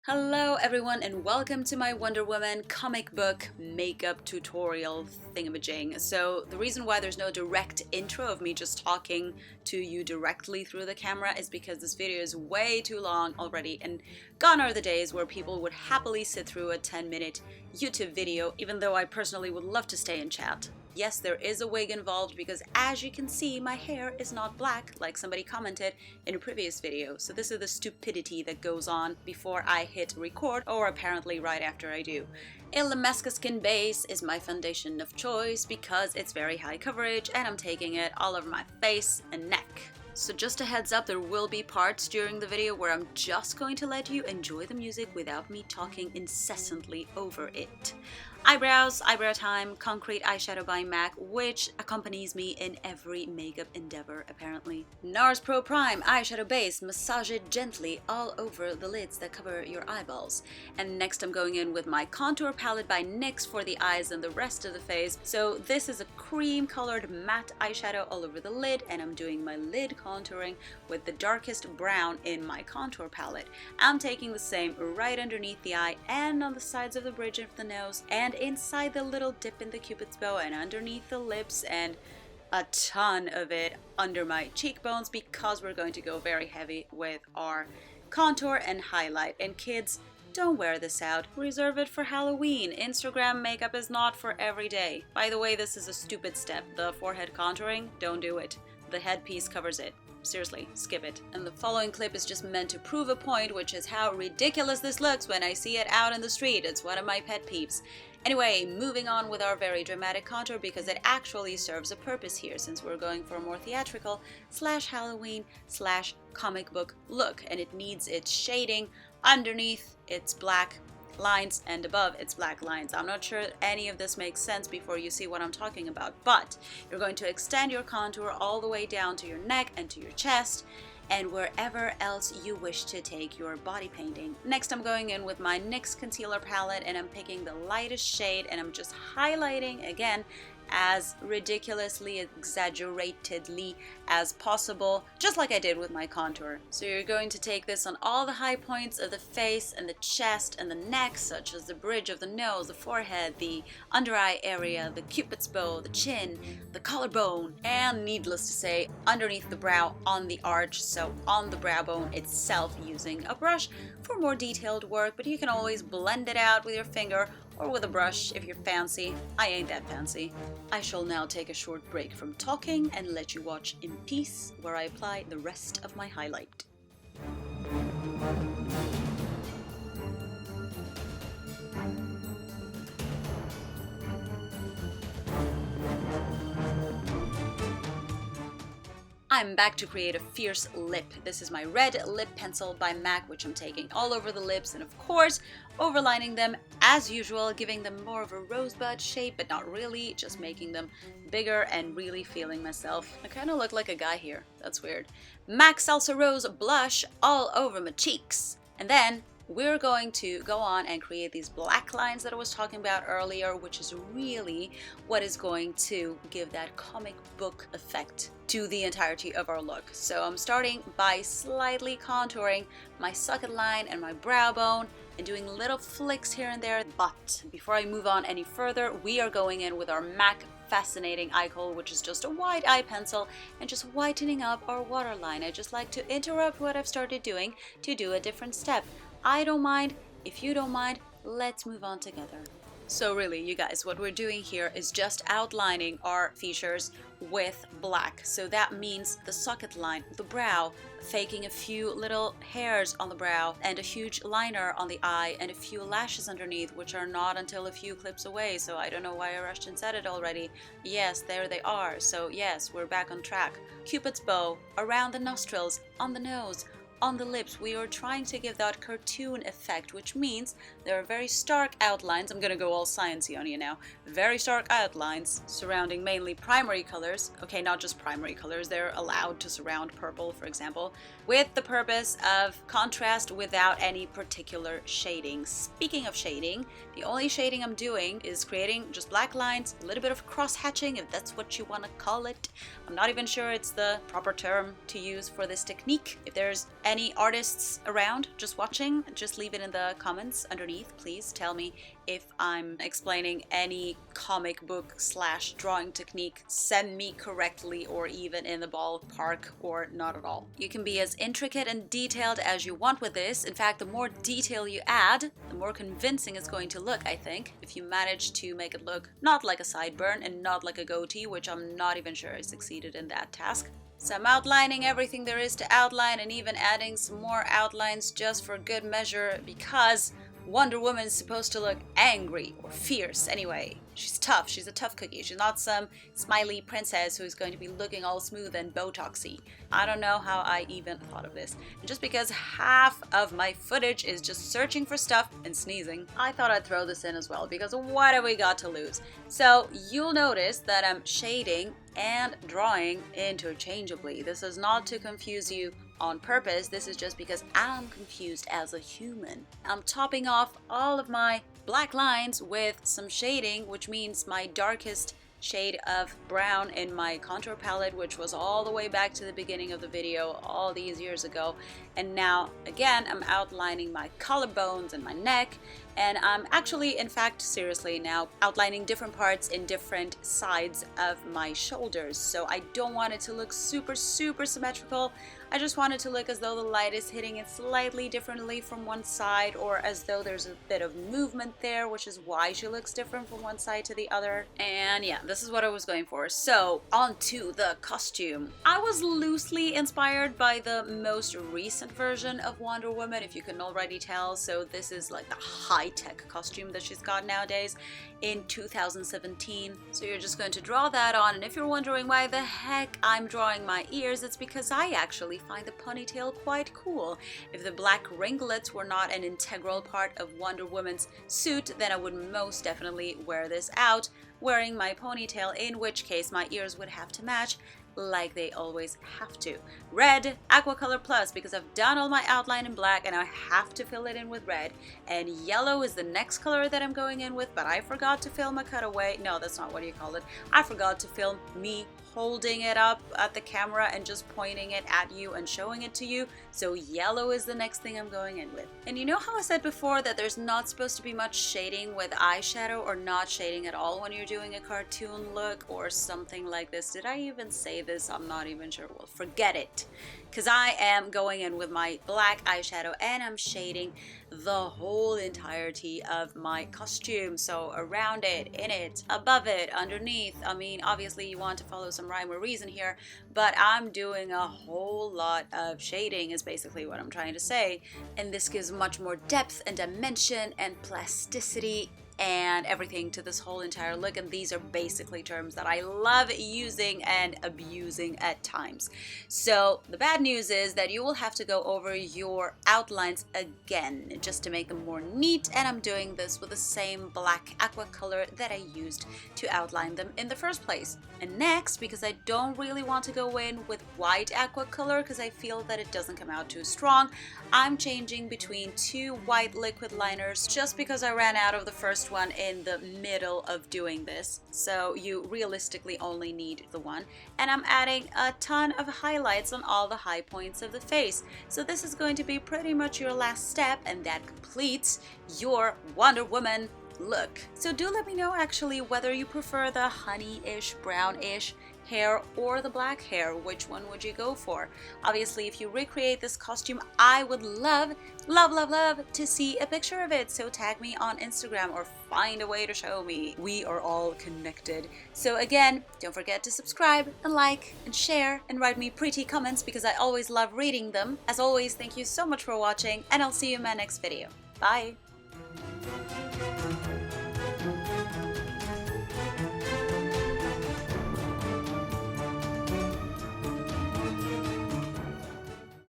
Hello everyone and welcome to my Wonder Woman comic book makeup tutorial thingamajig. So the reason why there's no direct intro of me just talking to you directly through the camera is because this video is way too long already, and gone are the days where people would happily sit through a 10-minute YouTube video, even though I personally would love to stay and chat. Yes, there is a wig involved because, as you can see, my hair is not black like somebody commented in a previous video. So this is the stupidity that goes on before I hit record, or apparently right after I do. ILLAMASQUA Skin Base is my foundation of choice because it's very high coverage and I'm taking it all over my face and neck. So just a heads up, there will be parts during the video where I'm just going to let you enjoy the music without me talking incessantly over it. Eyebrows, eyebrow time, concrete eyeshadow by MAC, which accompanies me in every makeup endeavor apparently. NARS Pro Prime eyeshadow base, massage it gently all over the lids that cover your eyeballs. And next I'm going in with my contour palette by NYX for the eyes and the rest of the face. So this is a cream colored matte eyeshadow all over the lid, and I'm doing my lid contouring with the darkest brown in my contour palette. I'm taking the same right underneath the eye and on the sides of the bridge of the nose and inside the little dip in the cupid's bow and underneath the lips, and a ton of it under my cheekbones because we're going to go very heavy with our contour and highlight. And kids, don't wear this out. Reserve it for Halloween. Instagram makeup is not for every day. By the way, this is a stupid step. The forehead contouring, don't do it. The headpiece covers it. Seriously, skip it. And the following clip is just meant to prove a point, which is how ridiculous this looks when I see it out in the street. It's one of my pet peeves. Anyway, moving on with our very dramatic contour because it actually serves a purpose here, since we're going for a more theatrical / Halloween / comic book look, and it needs its shading. Underneath it's black lines and above it's black lines. I'm not sure any of this makes sense before you see what I'm talking about, but you're going to extend your contour all the way down to your neck and to your chest and wherever else you wish to take your body painting. Next I'm going in with my NYX concealer palette and I'm picking the lightest shade and I'm just highlighting again as ridiculously exaggeratedly as possible, just like I did with my contour. So you're going to take this on all the high points of the face and the chest and the neck, such as the bridge of the nose, the forehead, the under eye area, the cupid's bow, the chin, the collarbone, and needless to say, underneath the brow on the arch, so on the brow bone itself, using a brush for more detailed work, but you can always blend it out with your finger or with a brush if you're fancy. I ain't that fancy. I shall now take a short break from talking and let you watch in peace where I apply the rest of my highlight. I'm back to create a fierce lip. This is my red lip pencil by MAC, which I'm taking all over the lips and of course overlining them as usual, giving them more of a rosebud shape, but not really, just making them bigger and really feeling myself. I kind of look like a guy here. That's weird. MAC Salsa Rose blush all over my cheeks. And then we're going to go on and create these black lines that I was talking about earlier, which is really what is going to give that comic book effect to the entirety of our look. So I'm starting by slightly contouring my socket line and my brow bone and doing little flicks here and there. But before I move on any further, we are going in with our MAC Fascinating Eye Kohl, which is just a white eye pencil, and just whitening up our waterline. I just like to interrupt what I've started doing to do a different step. I don't mind. If you don't mind, let's move on together. So really, you guys, what we're doing here is just outlining our features with black. So that means the socket line, the brow, faking a few little hairs on the brow, and a huge liner on the eye, and a few lashes underneath, which are not until a few clips away. So I don't know why I rushed and said it already. Yes, there they are. So yes, we're back on track. Cupid's bow around the nostrils, on the nose, on the lips. We are trying to give that cartoon effect, which means there are very stark outlines. I'm gonna go all sciencey on you now. Very stark outlines surrounding mainly primary colors. Okay, not just primary colors, they're allowed to surround purple, for example, with the purpose of contrast without any particular shading. Speaking of shading, the only shading I'm doing is creating just black lines, a little bit of cross-hatching, if that's what you want to call it. I'm not even sure it's the proper term to use for this technique. If there's any artists around just watching, just leave it in the comments underneath. Please tell me if I'm explaining any comic book / drawing technique semi-correctly or even in the ballpark or not at all. You can be as intricate and detailed as you want with this. In fact, the more detail you add, the more convincing it's going to look, I think, if you manage to make it look not like a sideburn and not like a goatee, which I'm not even sure I succeeded in that task. So I'm outlining everything there is to outline and even adding some more outlines just for good measure because Wonder Woman is supposed to look angry or fierce anyway. She's tough. She's a tough cookie. She's not some smiley princess who's going to be looking all smooth and Botoxy. I don't know how I even thought of this. And just because half of my footage is just searching for stuff and sneezing, I thought I'd throw this in as well because what have we got to lose? So you'll notice that I'm shading and drawing interchangeably. This is not to confuse you on purpose. This is just because I'm confused as a human. I'm topping off all of my black lines with some shading, which means my darkest shade of brown in my contour palette, which was all the way back to the beginning of the video all these years ago. And now again I'm outlining my collarbones and my neck, and I'm actually, in fact, seriously now outlining different parts in different sides of my shoulders. So I don't want it to look super symmetrical. I just want it to look as though the light is hitting it slightly differently from one side, or as though there's a bit of movement there, which is why she looks different from one side to the other. And yeah, this is what I was going for. So on to the costume. I was loosely inspired by the most recent version of Wonder Woman, if you can already tell. So this is like the high-tech costume that she's got nowadays in 2017. So you're just going to draw that on, and if you're wondering why the heck I'm drawing my ears, it's because I actually find the ponytail quite cool. If the black ringlets were not an integral part of Wonder Woman's suit, then I would most definitely wear this out, wearing my ponytail, in which case my ears would have to match like they always have to. Red, AQUACOLOR Plus, because I've done all my outline in black and I have to fill it in with red. And yellow is the next color that I'm going in with, but I forgot to film a cutaway. No, that's not what you call it. I forgot to film me holding it up at the camera and just pointing it at you and showing it to you. So yellow is the next thing I'm going in with. And you know how I said before that there's not supposed to be much shading with eyeshadow, or not shading at all when you're doing a cartoon look or something like this? Did I even say this? I'm not even sure. Well, forget it. Because I am going in with my black eyeshadow and I'm shading the whole entirety of my costume. So around it, in it, above it, underneath. I mean, obviously you want to follow some rhyme or reason here, but I'm doing a whole lot of shading is basically what I'm trying to say. And this gives much more depth and dimension and plasticity and everything to this whole entire look, and these are basically terms that I love using and abusing at times. So the bad news is that you will have to go over your outlines again just to make them more neat, and I'm doing this with the same black aqua color that I used to outline them in the first place. And next, because I don't really want to go in with white aqua color because I feel that it doesn't come out too strong, I'm changing between two white liquid liners just because I ran out of the first one in the middle of doing this. So you realistically only need the one. And I'm adding a ton of highlights on all the high points of the face. So this is going to be pretty much your last step, and that completes your Wonder Woman look. So do let me know actually whether you prefer the honey-ish, brown-ish hair or the black hair. Which one would you go for? Obviously, if you recreate this costume, I would love to see a picture of it. So tag me on Instagram or find a way to show me. We are all connected. So again, don't forget to subscribe and like and share and write me pretty comments because I always love reading them. As always, thank you so much for watching, and I'll see you in my next video. Bye!